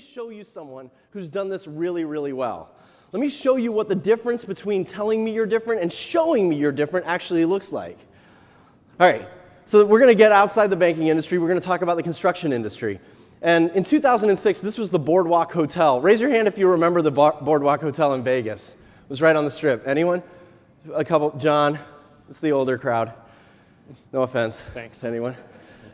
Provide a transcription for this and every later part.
show you someone who's done this really, really well. Let me show you what the difference between telling me you're different and showing me you're different actually looks like. All right, so we're going to get outside the banking industry. We're going to talk about the construction industry. And in 2006, this was the Boardwalk Hotel. Raise your hand if you remember the Boardwalk Hotel in Vegas. It was right on the Strip. Anyone? A couple. John, it's the older crowd. No offense. Thanks. Anyone?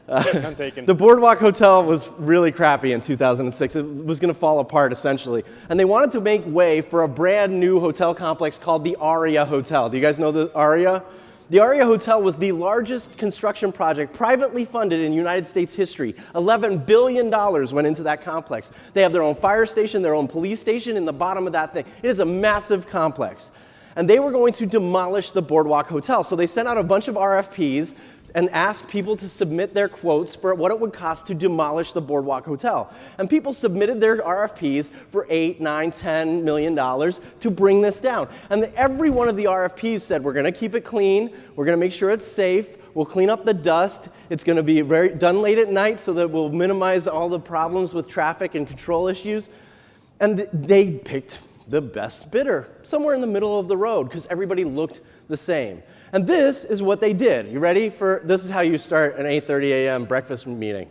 I'm taken. The Boardwalk Hotel was really crappy in 2006. It was going to fall apart, essentially. And they wanted to make way for a brand new hotel complex called the Aria Hotel. Do you guys know the Aria? The Aria Hotel was the largest construction project privately funded in United States history. $11 billion went into that complex. They have their own fire station, their own police station in the bottom of that thing. It is a massive complex. And they were going to demolish the Boardwalk Hotel. So they sent out a bunch of RFPs and asked people to submit their quotes for what it would cost to demolish the Boardwalk Hotel. And people submitted their RFPs for $8, $9, $10 million to bring this down. And every one of the RFPs said, we're going to keep it clean, we're going to make sure it's safe, we'll clean up the dust, it's going to be done late at night so that we'll minimize all the problems with traffic and control issues. And they picked the best bidder, somewhere in the middle of the road, because everybody looked the same. And this is what they did. You ready for, this is how you start an 8:30 a.m. breakfast meeting.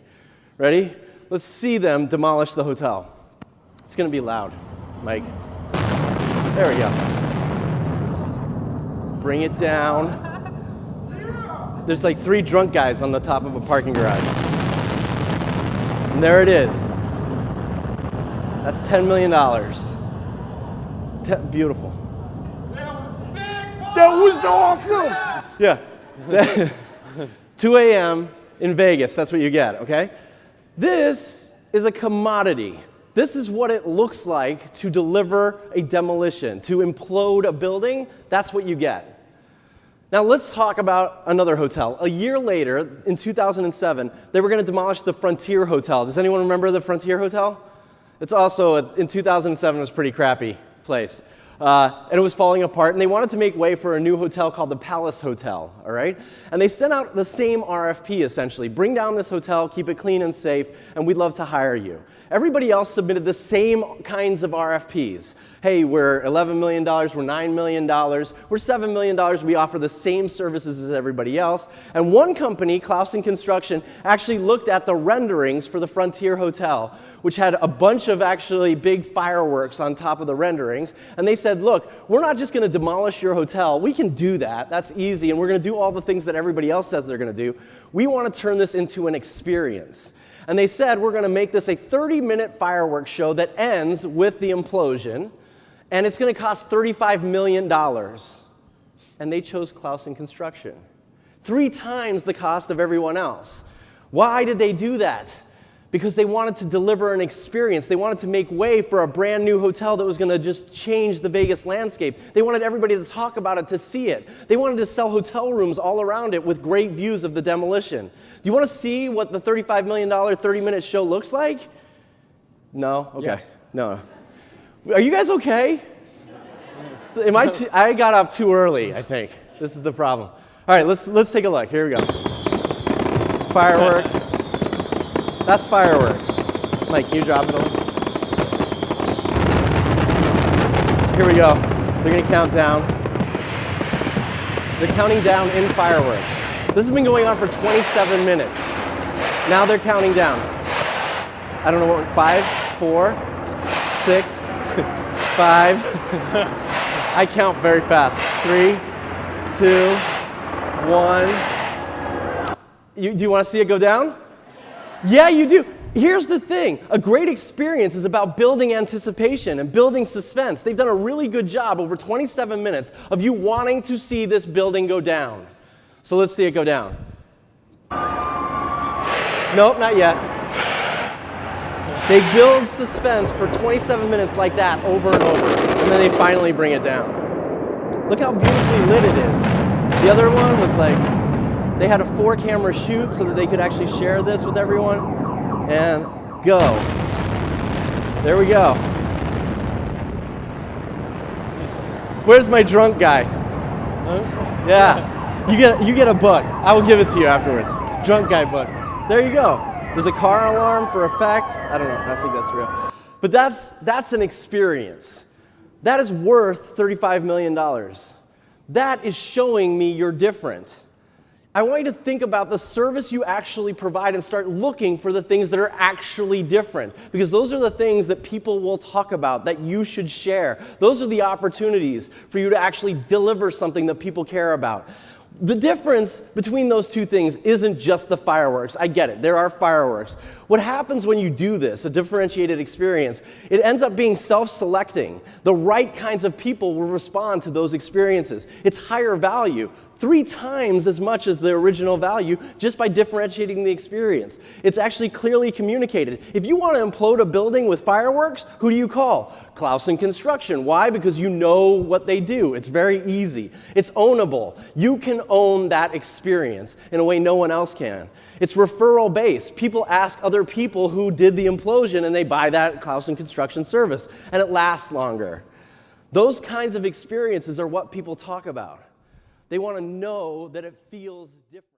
Ready? Let's see them demolish the hotel. It's going to be loud, Mike. There we go. Bring it down. There's like 3 drunk guys on the top of a parking garage. And there it is. That's $10 million. Beautiful. That was awesome! Yeah. 2 a.m. in Vegas, that's what you get, okay? This is a commodity. This is what it looks like to deliver a demolition, to implode a building. That's what you get. Now let's talk about another hotel. A year later, in 2007, they were going to demolish the Frontier Hotel. Does anyone remember the Frontier Hotel? It's also, in 2007, it was a pretty crappy place. And it was falling apart, and they wanted to make way for a new hotel called the Palace Hotel, all right? And they sent out the same RFP, essentially. Bring down this hotel, keep it clean and safe, and we'd love to hire you. Everybody else submitted the same kinds of RFPs. Hey, we're $11 million, we're $9 million, we're $7 million, we offer the same services as everybody else. And one company, Clausen Construction, actually looked at the renderings for the Frontier Hotel, which had a bunch of actually big fireworks on top of the renderings, and they said, look, we're not just going to demolish your hotel. We can do that. That's easy, and we're going to do all the things that everybody else says they're going to do. We want to turn this into an experience. And they said, we're going to make this a 30-minute fireworks show that ends with the implosion, and it's going to cost $35 million. And they chose Clausen Construction. 3 times the cost of everyone else. Why did they do that? Because they wanted to deliver an experience. They wanted to make way for a brand new hotel that was going to just change the Vegas landscape. They wanted everybody to talk about it, to see it. They wanted to sell hotel rooms all around it with great views of the demolition. Do you want to see what the $35 million 30-minute show looks like? No? Okay. Yes. No. Are you guys okay? I got up too early, I think. This is the problem. All right, let's take a look. Here we go. Fireworks. That's fireworks. Mike, can you drop it a little? Here we go. They're going to count down. They're counting down in fireworks. This has been going on for 27 minutes. Now they're counting down. I don't know what, 5, 4, 6, 5. I count very fast. 3, 2, 1. Do you want to see it go down? Yeah, you do. Here's the thing. A great experience is about building anticipation and building suspense. They've done a really good job over 27 minutes of you wanting to see this building go down. So let's see it go down. Nope, not yet. They build suspense for 27 minutes like that over and over, and then they finally bring it down. Look how beautifully lit it is. The other one was like, they had a 4-camera shoot so that they could actually share this with everyone. And go. There we go. Where's my drunk guy? Yeah. You get a book. I will give it to you afterwards. Drunk guy book. There you go. There's a car alarm for effect. I don't know. I think that's real. But that's an experience. That is worth $35 million. That is showing me you're different. I want you to think about the service you actually provide and start looking for the things that are actually different, because those are the things that people will talk about, that you should share. Those are the opportunities for you to actually deliver something that people care about. The difference between those two things isn't just the fireworks. I get it. There are fireworks. What happens when you do this, a differentiated experience, it ends up being self-selecting. The right kinds of people will respond to those experiences. It's higher value, 3 times as much as the original value, just by differentiating the experience. It's actually clearly communicated. If you want to implode a building with fireworks, who do you call? Clausen Construction. Why? Because you know what they do. It's very easy. It's ownable. You can own that experience in a way no one else can. It's referral based. People ask other people who did the implosion and they buy that Clausen Construction service, and it lasts longer. Those kinds of experiences are what people talk about. They want to know that it feels different.